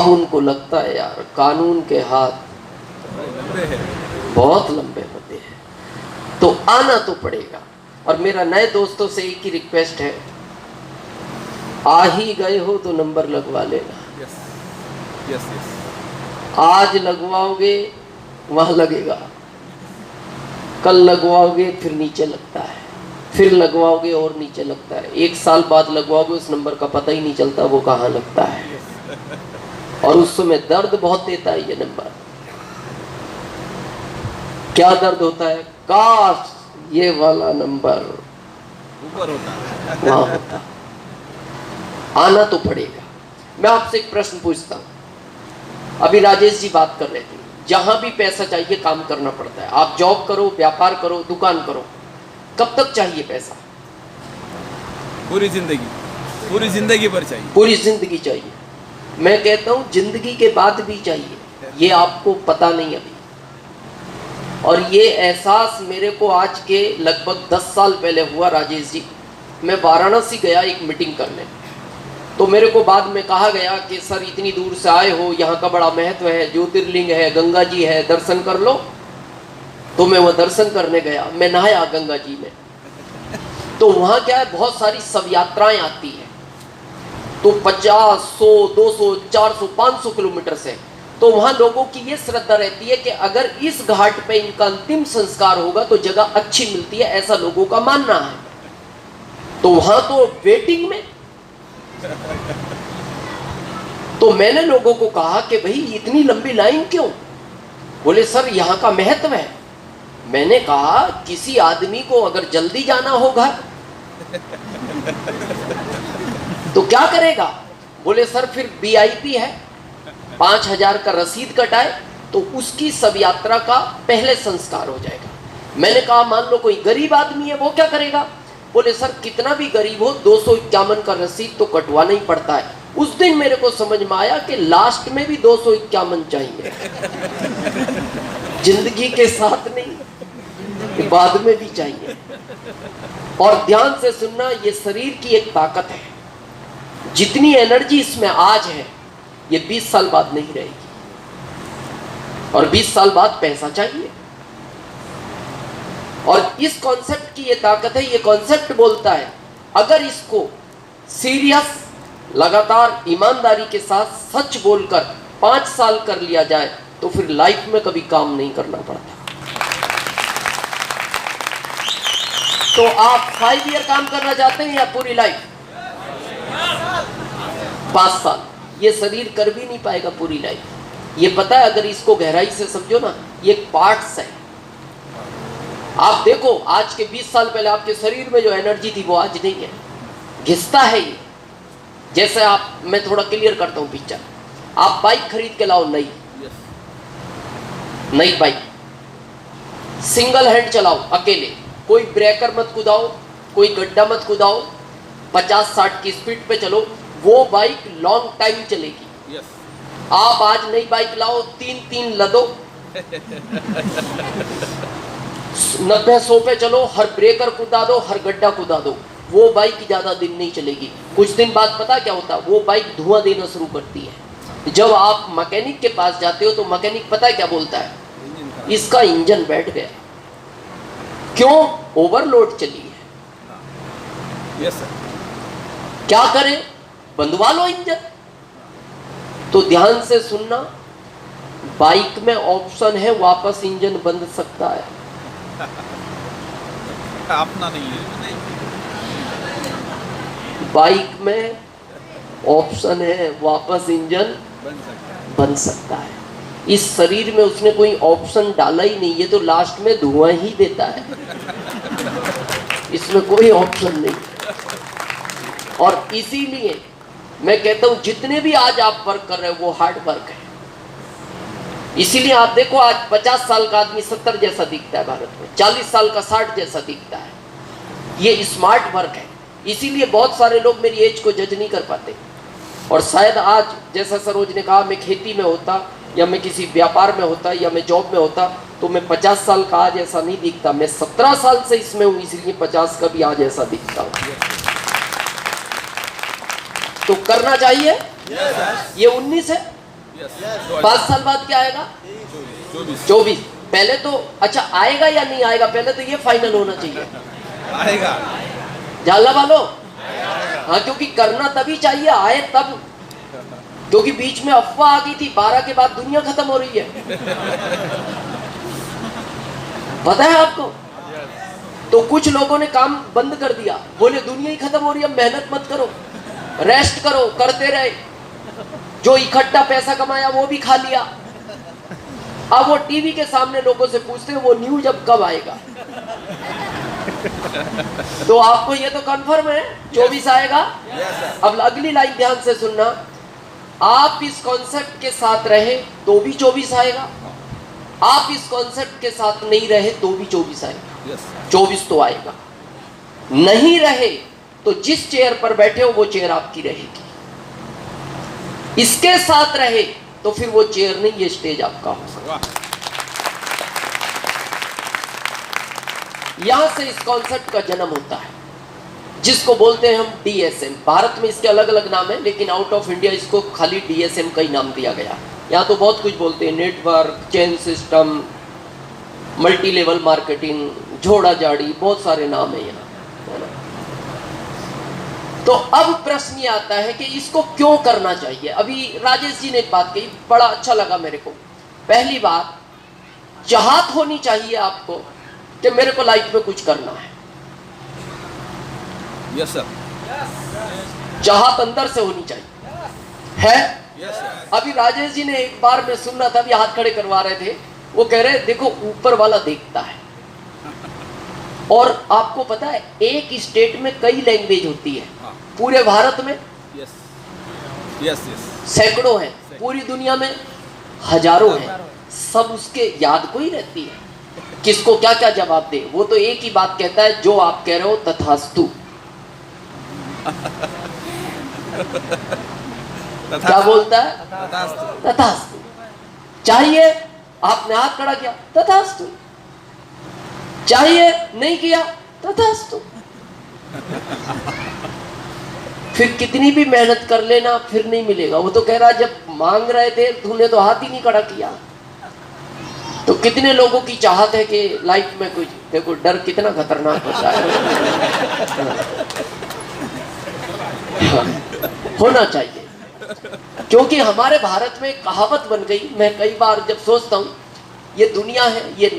अब उनको लगता है यार कानून के हाथ बहुत लंबे होते हैं, तो आना तो पड़ेगा। और मेरा नए दोस्तों से एक ही रिक्वेस्ट है, आ ही गए हो तो नंबर लगवा लेना। आज लगवाओगे वहां लगेगा, कल लगवाओगे फिर नीचे लगता है, फिर लगवाओगे और नीचे लगता है, 1 साल बाद लगवाओगे उस नंबर का पता ही नहीं चलता वो कहाँ लगता है। और उस समय दर्द बहुत देता है ये नंबर। क्या दर्द होता है, काश ये वाला नंबर ऊपर होता, वहां होता। आना तो पड़ेगा। मैं आपसे एक प्रश्न पूछता हूं, अभी राजेश जी बात कर रहे थे, जहां भी पैसा चाहिए काम करना पड़ता है। आप जॉब करो, व्यापार करो, दुकान करो, कब तक चाहिए पैसा? पूरी जिंदगी भर चाहिए। पूरी जिंदगी चाहिए। मैं कहता हूं जिंदगी के बाद भी चाहिए, ये आपको पता नहीं अभी। और ये एहसास मेरे को आज के लगभग 10 साल पहले हुआ। राजेश जी, मैं वाराणसी गया एक मीटिंग करने, तो मेरे को बाद में कहा गया कि सर इतनी दूर से आए हो, यहाँ का बड़ा महत्व है, ज्योतिर्लिंग है, गंगा जी है, दर्शन कर लो। तो मैं वह दर्शन करने गया, मैं नहाया गंगा जी में। तो वहाँ क्या है, बहुत सारी शव यात्राएं आती हैं, तो 50, 100, 200, 400, 500 किलोमीटर से। तो वहाँ लोगों की ये श्रद्धा रहती है कि अगर इस घाट पे इनका अंतिम संस्कार होगा तो जगह अच्छी मिलती है, ऐसा लोगों का मानना है। तो वहाँ तो वेटिंग में। तो मैंने लोगों को कहा कि भाई इतनी लंबी लाइन क्यों? बोले सर यहाँ का महत्व है। मैंने कहा किसी आदमी को अगर जल्दी जाना होगा तो क्या करेगा? बोले सर फिर VIP है, 5000 का रसीद कटाए तो उसकी सब यात्रा का पहले संस्कार हो जाएगा। मैंने कहा मान लो कोई गरीब आदमी है, वो क्या करेगा? बोले सर कितना भी गरीब हो 251 का रसीद तो कटवाना ही पड़ता है। उस दिन मेरे को समझ में आया कि लास्ट में भी 251 चाहिए, जिंदगी के साथ नहीं, बाद में भी चाहिए। और ध्यान से सुनना, ये शरीर की एक ताकत है, जितनी एनर्जी इसमें आज है ये 20 साल बाद नहीं रहेगी, और 20 साल बाद पैसा चाहिए। और इस कॉन्सेप्ट की ये ताकत है, ये कॉन्सेप्ट बोलता है अगर इसको सीरियस, लगातार ईमानदारी के साथ सच बोलकर 5 साल कर लिया जाए तो फिर लाइफ में कभी काम नहीं करना पड़ता। तो आप 5 ईयर काम करना चाहते हैं या पूरी लाइफ? 5 साल। ये शरीर कर भी नहीं पाएगा पूरी लाइफ। ये पता है, अगर इसको गहराई से समझो ना, ये पार्ट्स है। आप देखो आज के 20 साल पहले आपके शरीर में जो एनर्जी थी वो आज नहीं है, घिसता है ये। जैसे आप, मैं थोड़ा क्लियर करता हूं पिक्चर, आप बाइक खरीद के लाओ, नई बाइक, सिंगल हैंड चलाओ अकेले, कोई ब्रेकर मत कुदाओ, कोई गड्ढा मत कुदाओ, 50-60 की स्पीड पे चलो, वो बाइक लॉन्ग टाइम चलेगी। आप आज नई बाइक लाओ, 3 लदो, 90-100 पे चलो, हर ब्रेकर कुदा दो, हर गड्ढा कुदा दो, वो बाइक ज्यादा दिन नहीं चलेगी। कुछ दिन बाद पता क्या होता है, वो बाइक धुआं देना शुरू करती है। जब आप मैकेनिक के पास जाते हो तो मैकेनिक पता है क्या बोलता है, इसका इंजन बैठ गया। क्यों? ओवरलोड चली है। Yes sir. क्या करें? बंधवा लो इंजन। तो ध्यान से सुनना, बाइक में ऑप्शन है वापस इंजन बंध सकता है, अपना नहीं है। बाइक में ऑप्शन है वापस इंजन बन सकता है। इस शरीर में उसने कोई ऑप्शन डाला ही नहीं, ये तो लास्ट में धुआं ही देता है, इसमें कोई ऑप्शन नहीं। और इसीलिए मैं कहता हूं जितने भी आज आप वर्क कर रहे हो वो हार्ड वर्क है। इसीलिए आप देखो आज 50 साल का आदमी 70 जैसा दिखता है भारत में, 40 साल का 60 जैसा दिखता है। ये स्मार्ट वर्क है। इसीलिए बहुत सारे लोग मेरी एज को जज नहीं कर पाते। और शायद आज जैसा सरोज ने कहा, मैं खेती में होता या मैं किसी व्यापार में होता या मैं जॉब में होता तो मैं 50 साल का आज ऐसा नहीं दिखता। मैं 17 साल से इसमें हूं, इसलिए 50 का भी आज ऐसा दिखता हूं। तो करना चाहिए। ये 19 है, यस 5 साल बाद क्या आएगा? 24। पहले तो अच्छा आएगा या नहीं आएगा, पहले तो ये फाइनल होना चाहिए। आएगा जाला वालों, हाँ, क्योंकि करना तभी चाहिए, आए तब, क्योंकि बीच में अफवाह आ गई थी 12 के बाद दुनिया खत्म हो रही है, पता है आपको? तो कुछ लोगों ने काम बंद कर दिया, बोले दुनिया ही खत्म हो रही है, मेहनत मत करो, रेस्ट करो, करते रहे, जो इकट्ठा पैसा कमाया वो भी खा लिया। अब वो टीवी के सामने लोगों से पूछते हैं वो न्यूज अब कब आएगा? तो आपको ये तो कंफर्म है 24 आएगा। अब अगली लाइन ध्यान से सुनना, आप इस कॉन्सेप्ट के साथ रहे तो भी 24 आएगा, आप इस कॉन्सेप्ट के साथ नहीं रहे तो भी 24 आएगा। 24 तो आएगा, नहीं रहे तो जिस चेयर पर बैठे हो वो चेयर आपकी रहेगी, इसके साथ रहे तो फिर वो चेयर नहीं, ये स्टेज आपका होगा। यहां से इस कॉन्सेप्ट का जन्म होता है, जिसको बोलते हैं हम DSM। भारत में इसके अलग अलग नाम है, लेकिन आउट ऑफ इंडिया इसको खाली DSM का ही नाम दिया गया। यहाँ तो बहुत कुछ बोलते हैं, network, chain system, multi level marketing, झोड़ा झाड़ी, बहुत सारे नाम है यहाँ, है ना। तो अब प्रश्न ये आता है कि इसको क्यों करना चाहिए। अभी राजेश जी ने एक बात कही, बड़ा अच्छा लगा मेरे को। पहली बात, चाहत होनी चाहिए आपको कि मेरे को लाइफ में कुछ करना है। यस सर, चाहत अंदर से होनी चाहिए, है। Yes sir. अभी राजेश जी ने एक बार मैं सुन रहा था, अभी हाथ खड़े करवा रहे थे, वो कह रहे देखो ऊपर वाला देखता है। और आपको पता है एक स्टेट में कई लैंग्वेज होती है, पूरे भारत में यस यस यस सैकड़ों हैं, पूरी दुनिया में हजारों हैं, सब उसके याद को ही रहती है किसको क्या क्या जवाब दे। वो तो एक ही बात कहता है, जो आप कह रहे हो तथास्तु। क्या बोलता है? तथास्तु। चाहिए, आपने हाथ खड़ा किया, तथास्तु। चाहिए, नहीं किया, तथास्तु। फिर कितनी भी मेहनत कर लेना फिर नहीं मिलेगा। वो तो कह रहा जब मांग रहे थे तूने तो हाथ ही नहीं खड़ा किया। तो कितने लोगों की चाहत है कि लाइफ में कुछ, देखो डर कितना खतरनाक होता है। होना चाहिए, क्योंकि हमारे भारत में कहावत बन गई। मैं कई बार जब सोचता हूँ ये दुनिया है, ये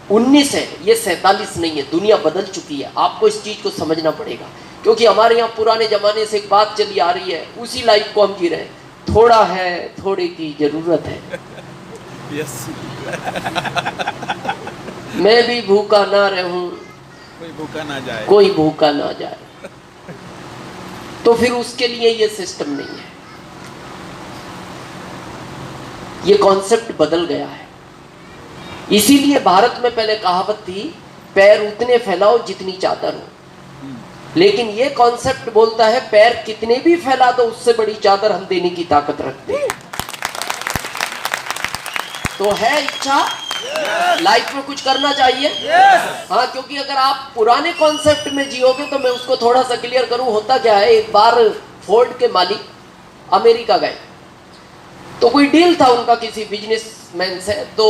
19 है, ये 47 नहीं है, दुनिया बदल चुकी है। आपको इस चीज को समझना पड़ेगा, क्योंकि हमारे यहाँ पुराने जमाने से एक बात चली आ रही है, उसी लाइफ को हम जी रहे हैं। थोड़ा है, थोड़े की जरूरत है। यस मैं भी भूखा ना रहूं, कोई भूखा ना जाए, कोई भूखा ना जाए। तो फिर उसके लिए ये सिस्टम नहीं है, ये कॉन्सेप्ट बदल गया है। इसीलिए भारत में पहले कहावत थी, पैर उतने फैलाओ जितनी चादर हो। लेकिन ये कॉन्सेप्ट बोलता है पैर कितने भी फैला दो, उससे बड़ी चादर हम देने की ताकत रखते हैं। तो है इच्छा, लाइफ में कुछ करना चाहिए। हाँ, क्योंकि अगर आप पुराने कॉन्सेप्ट में जियोगे तो मैं उसको थोड़ा सा क्लियर करूं। होता क्या है, एक बार फोर्ड के मालिक अमेरिका गए, तो कोई डील था उनका किसी बिजनेसमैन से। तो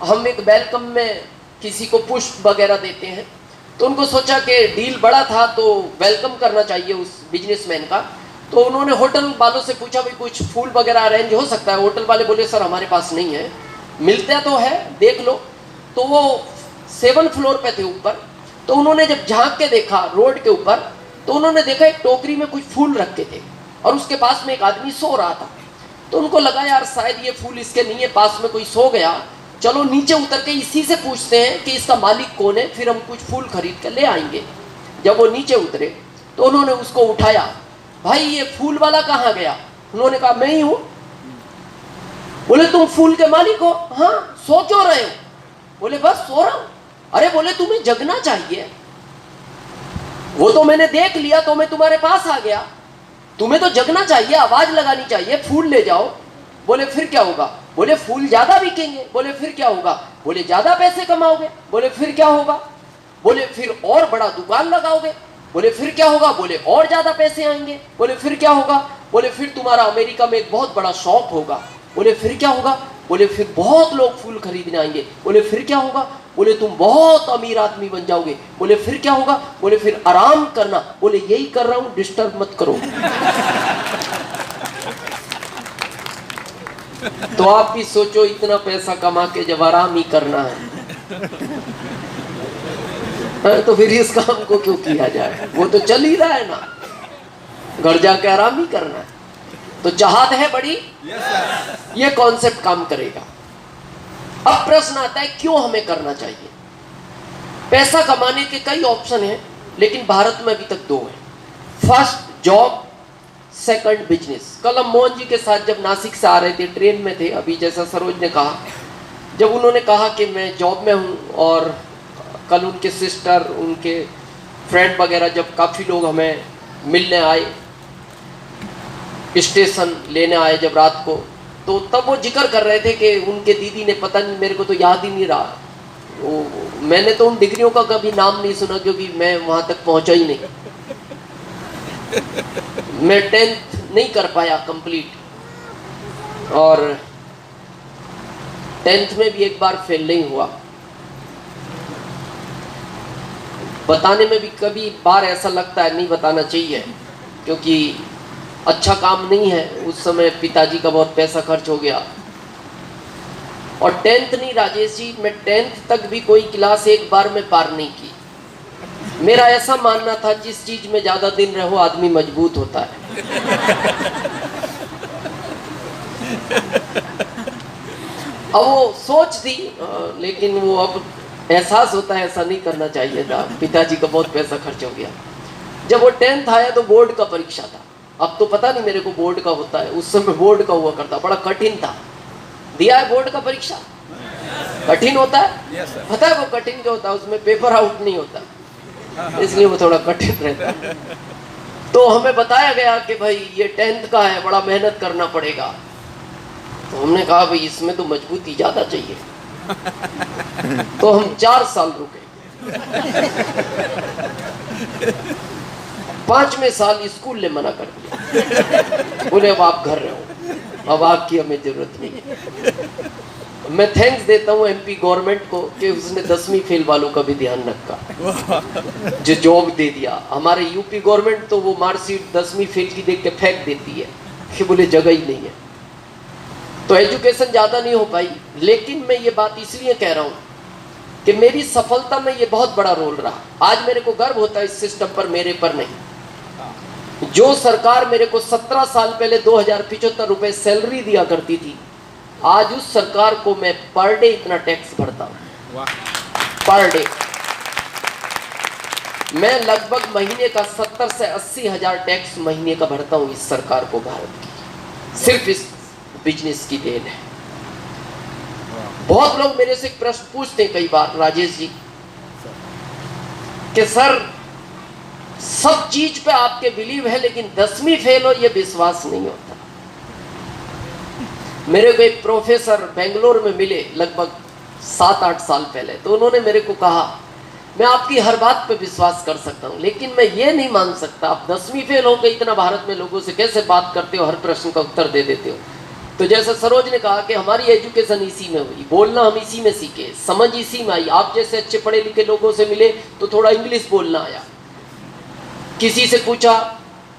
हम एक वेलकम में किसी को पुष्प वगैरह देते हैं, तो उनको सोचा कि डील बड़ा था तो वेलकम करना चाहिए उस बिजनेसमैन का। तो उन्होंने होटल वालों से पूछा भाई कुछ फूल वगैरह अरेंज हो सकता है। होटल वाले बोले सर हमारे पास नहीं है, मिलता तो है देख लो। तो वो 7th फ्लोर पे थे ऊपर। तो उन्होंने जब झांक के देखा रोड के ऊपर, तो उन्होंने देखा एक टोकरी में कुछ फूल रखे थे और उसके पास में एक आदमी सो रहा था। तो उनको लगा यार शायद ये फूल इसके नहीं है, पास में कोई सो गया, चलो नीचे उतर के इसी से पूछते हैं कि इसका मालिक कौन है, फिर हम कुछ फूल खरीद कर ले आएंगे। जब वो नीचे उतरे तो उन्होंने उसको उठाया, भाई ये फूल वाला कहाँ गया? उन्होंने कहा मैं ही हूँ। बोले तुम फूल के मालिक हो? हाँ। सो क्यों रहे हो? बोले बस सो रहा हूं। अरे बोले तुम्हें जगना चाहिए, वो तो मैंने देख लिया तो मैं तुम्हारे पास आ गया, तुम्हें तो जगना चाहिए, आवाज लगानी चाहिए, फूल ले जाओ। बोले फिर क्या होगा? बोले फूल ज्यादा बिकेंगे। बोले फिर क्या होगा? बोले ज्यादा पैसे कमाओगे। बोले फिर क्या होगा? बोले फिर और बड़ा दुकान लगाओगे। बोले फिर क्या होगा? बोले और ज्यादा पैसे आएंगे। बोले फिर क्या होगा? बोले फिर तुम्हारा अमेरिका में एक बहुत बड़ा शॉप होगा। बोले फिर क्या होगा? बोले फिर बहुत लोग फूल खरीदने आएंगे। बोले फिर क्या होगा? बोले तुम बहुत अमीर आदमी बन जाओगे। बोले फिर क्या होगा? बोले फिर आराम करना। बोले यही कर रहा हूं, डिस्टर्ब मत करो। तो आप भी सोचो, इतना पैसा कमा के जब आराम ही करना है तो फिर इस काम को क्यों किया जाए? वो तो चल ही रहा है ना, घर जाके आराम ही करना है। तो चाहत है बड़ी, ये कॉन्सेप्ट काम करेगा। अब प्रश्न आता है क्यों हमें करना चाहिए? पैसा कमाने के कई ऑप्शन हैं, लेकिन भारत में अभी तक दो हैं। First job, second business. कल हम मोहन जी के साथ जब नासिक से आ रहे थे, ट्रेन में थे, अभी जैसा सरोज ने कहा, जब उन्होंने कहा कि मैं जॉब में हूं, और कल उनके सिस्टर, उनके फ्रेंड वगैरह जब काफ़ी लोग हमें मिलने आए, स्टेशन लेने आए जब रात को, तो तब वो जिक्र कर रहे थे कि उनके दीदी ने, पता नहीं मेरे को तो याद ही नहीं रहा, मैंने तो उन डिग्रियों का कभी नाम नहीं सुना क्योंकि मैं वहां तक पहुंचा ही नहीं। मैं 10th नहीं कर पाया कंप्लीट, और 10th में भी एक बार फेल नहीं हुआ। बताने में भी कभी बार ऐसा लगता है नहीं बताना चाहिए, क्योंकि अच्छा काम नहीं है। उस समय पिताजी का बहुत पैसा खर्च हो गया। और 10th नहीं राजेश जी, मैं 10th तक भी कोई क्लास एक बार में पार नहीं की। मेरा ऐसा मानना था जिस चीज में ज्यादा दिन रहो आदमी मजबूत होता है। अब वो सोच थी, लेकिन वो अब एहसास होता है ऐसा नहीं करना चाहिए था। पिताजी का बहुत पैसा खर्च हो गया। जब वो 10th आया तो बोर्ड का परीक्षा था। अब तो पता नहीं मेरे को बोर्ड का होता है, उस समय बोर्ड का हुआ करता, बड़ा कठिन था। दिया है बोर्ड का परीक्षा? कठिन होता है। पता है वो कठिन जो होता है, उसमें पेपर आउट नहीं होता, इसलिए वो थोड़ा कठिन रहता है। तो हमें बताया गया कि भाई ये 10th का है, बड़ा मेहनत करना पड़ेगा। तो हमने कहा भाई इसमें तो मजबूती ज्यादा चाहिए। तो हम 4 साल रुके। 5वें साल स्कूल ने मना कर दिया, बोले अब आप घर रहो, अब आपकी हमें जरूरत नहीं है। मैं थैंक्स देता हूँ एमपी गवर्नमेंट को कि उसने 10वीं फेल वालों का भी ध्यान रखा, जो जॉब दे दिया। हमारे यूपी गवर्नमेंट तो वो मार्कशीट 10वीं फेल की देख के फेंक देती है कि बोले जगह ही नहीं है। तो एजुकेशन ज़्यादा नहीं हो पाई। लेकिन मैं ये बात इसलिए कह रहा हूँ कि मेरी सफलता में ये बहुत बड़ा रोल रहा। आज मेरे को गर्व होता है इस सिस्टम पर, मेरे पर नहीं। जो सरकार मेरे को 17 साल पहले 2075 रुपए सैलरी दिया करती थी, आज उस सरकार को मैं पर डे इतना टैक्स भरता हूँ। पर डे मैं लगभग महीने का 70 से 80 हजार टैक्स महीने का भरता हूँ इस सरकार को, भारत की। सिर्फ इस बिजनेस की देन है। बहुत लोग मेरे से एक प्रश्न पूछते हैं कई बार, राजेश जी, कि सर सब चीज पे आपके बिलीव है लेकिन 10वीं फेल हो ये विश्वास नहीं होता। मेरे को एक प्रोफेसर बेंगलोर में मिले लगभग 7-8 साल पहले, तो उन्होंने मेरे को कहा मैं आपकी हर बात पे विश्वास कर सकता हूँ, लेकिन मैं ये नहीं मान सकता आप 10वीं फेल होकर इतना भारत में लोगों से कैसे बात करते हो, हर प्रश्न का उत्तर दे देते हो। तो जैसा सरोज ने कहा कि हमारी एजुकेशन इसी में हुई, बोलना हम इसी में सीखे, समझ इसी में आई। आप जैसे अच्छे पढ़े लिखे लोगों से मिले तो थोड़ा इंग्लिश बोलना आया, किसी से पूछा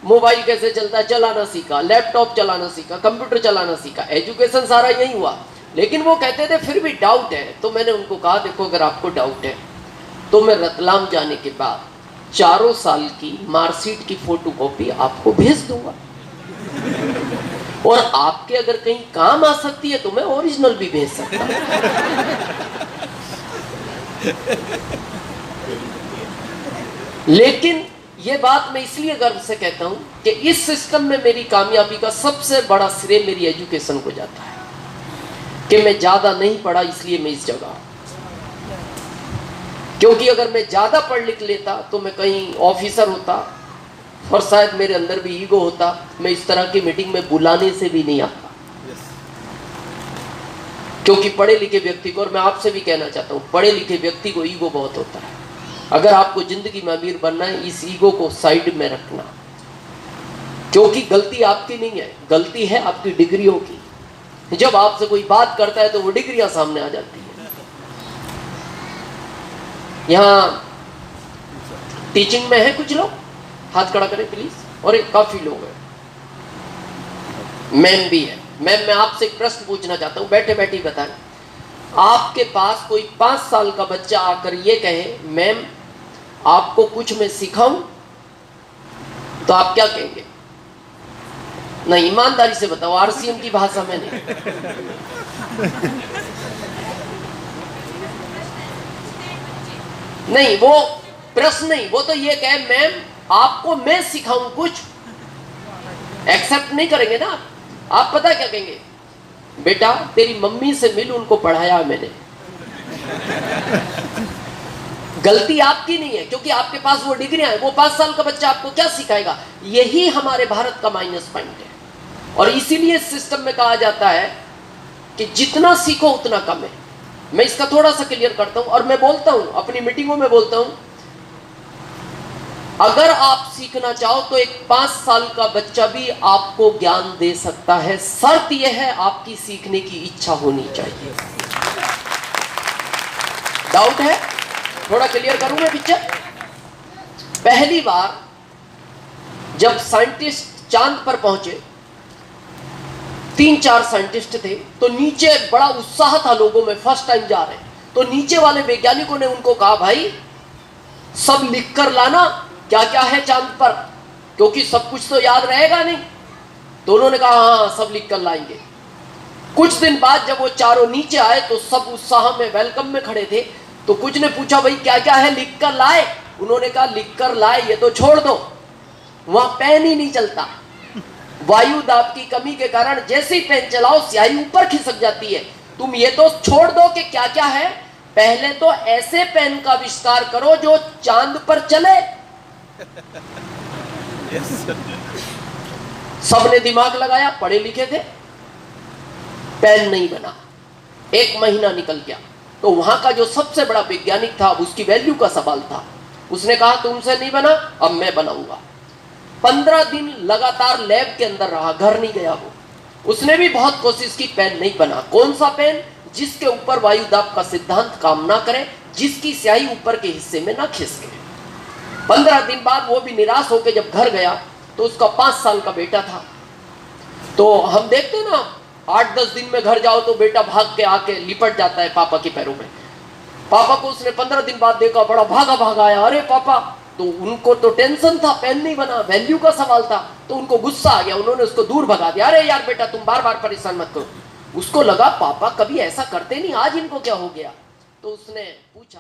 मोबाइल कैसे चलता है चलाना सीखा, लैपटॉप चलाना सीखा, कंप्यूटर चलाना सीखा। एजुकेशन सारा यही हुआ। लेकिन वो कहते थे फिर भी डाउट है। तो मैंने उनको कहा देखो अगर आपको डाउट है तो मैं रतलाम जाने के बाद 4 साल की मार्कशीट की फोटोकॉपी आपको भेज दूंगा, और आपके अगर कहीं काम आ सकती है तो मैं ओरिजिनल भी भेज सकता हूं। लेकिन ये बात मैं इसलिए गर्व से कहता हूं कि इस सिस्टम में मेरी कामयाबी का सबसे बड़ा श्रेय मेरी एजुकेशन को जाता है कि मैं ज्यादा नहीं पढ़ा इसलिए मैं इस जगह। क्योंकि अगर मैं ज्यादा पढ़ लिख लेता तो मैं कहीं ऑफिसर होता, और शायद मेरे अंदर भी ईगो होता, मैं इस तरह की मीटिंग में बुलाने से भी नहीं आता। क्योंकि पढ़े लिखे व्यक्ति को, और मैं आपसे भी कहना चाहता हूं, पढ़े लिखे व्यक्ति को ईगो बहुत होता है। अगर आपको जिंदगी में अमीर बनना है, इस ईगो को साइड में रखना, क्योंकि गलती आपकी नहीं है, गलती है आपकी डिग्रियों की। जब आपसे कोई बात करता है तो वो डिग्रियां सामने आ जाती है। यहाँ टीचिंग में है कुछ लोग, हाथ खड़ा करें प्लीज। और एक काफी लोग हैं, मैम भी है। मैम, मैं आपसे एक प्रश्न पूछना चाहता हूं, बैठे बैठे बताएं। आपके पास कोई 5 साल का बच्चा आकर ये कहे मैम आपको कुछ मैं सिखाऊं, तो आप क्या कहेंगे? नहीं, ईमानदारी से बताओ, आरसीएम की भाषा में नहीं। नहीं, वो प्रश्न नहीं, वो तो ये कहे मैम आपको मैं सिखाऊं कुछ, एक्सेप्ट नहीं करेंगे ना आप। पता क्या कहेंगे? बेटा तेरी मम्मी से मिल, उनको पढ़ाया मैंने। गलती आपकी नहीं है, क्योंकि आपके पास वो डिग्रियां हैं। वो 5 साल का बच्चा आपको क्या सिखाएगा? यही हमारे भारत का माइनस पॉइंट है। और इसीलिए सिस्टम में कहा जाता है कि जितना सीखो उतना कम है। मैं इसका थोड़ा सा क्लियर करता हूं, और मैं बोलता हूं अपनी मीटिंगों में बोलता हूं, अगर आप सीखना चाहो तो एक 5 साल का बच्चा भी आपको ज्ञान दे सकता है। शर्त यह है आपकी सीखने की इच्छा होनी चाहिए। डाउट है? थोड़ा क्लियर करूं मैं पिक्चर। पहली बार जब साइंटिस्ट चांद पर पहुंचे, 3-4 साइंटिस्ट थे, तो नीचे बड़ा उत्साह था लोगों में, फर्स्ट टाइम जा रहे हैं। तो नीचे वाले वैज्ञानिकों ने उनको कहा भाई सब लिख कर लाना क्या क्या है चांद पर, क्योंकि सब कुछ तो याद रहेगा नहीं। तो उन्होंने कहा हाँ सब लिख कर लाएंगे। कुछ दिन बाद जब वो चारों नीचे आए तो सब उत्साह में वेलकम में खड़े थे। तो कुछ ने पूछा भाई क्या क्या है, लिख कर लाए? उन्होंने कहा लिख कर लाए ये तो छोड़ दो, वहां पेन ही नहीं चलता। वायु दाब की कमी के कारण जैसे ही पेन चलाओ स्याही ऊपर खिसक जाती है। तुम ये तो छोड़ दो कि क्या क्या है, पहले तो ऐसे पेन का आविष्कार करो जो चांद पर चले। Yes. सबने दिमाग लगाया, पढ़े लिखे थे, पेन नहीं बना। 1 महीना निकल गया। तो वहां का जो सबसे बड़ा वैज्ञानिक था, उसकी वैल्यू का सवाल था। उसने कहा तुमसे नहीं बना, अब मैं बनाऊंगा। 15 दिन लगातार लैब के अंदर रहा, घर नहीं गया वो। उसने भी बहुत कोशिश की, पेन नहीं बना। कौन सा पेन? जिसके ऊपर वायु दाब का सिद्धांत काम ना करे, जिसकी स्याही ऊपर के हिस्से में ना खिसके। 15 दिन बाद वो भी निराश होकर जब घर गया तो उसका 5 साल का बेटा था। तो हम देखते ना 8-10 दिन में घर जाओ तो बेटा भाग के आके लिपट जाता है पापा के पैरों में। पापा को उसने 15 दिन बाद देखा, बड़ा भागा भागा आया, अरे पापा। तो उनको तो टेंशन था, पेन नहीं बना, वैल्यू का सवाल था। तो उनको गुस्सा आ गया, उन्होंने उसको दूर भगा दिया। अरे यार बेटा तुम बार बार परेशान मत करो। उसको लगा पापा कभी ऐसा करते नहीं, आज इनको क्या हो गया। तो उसने पूछा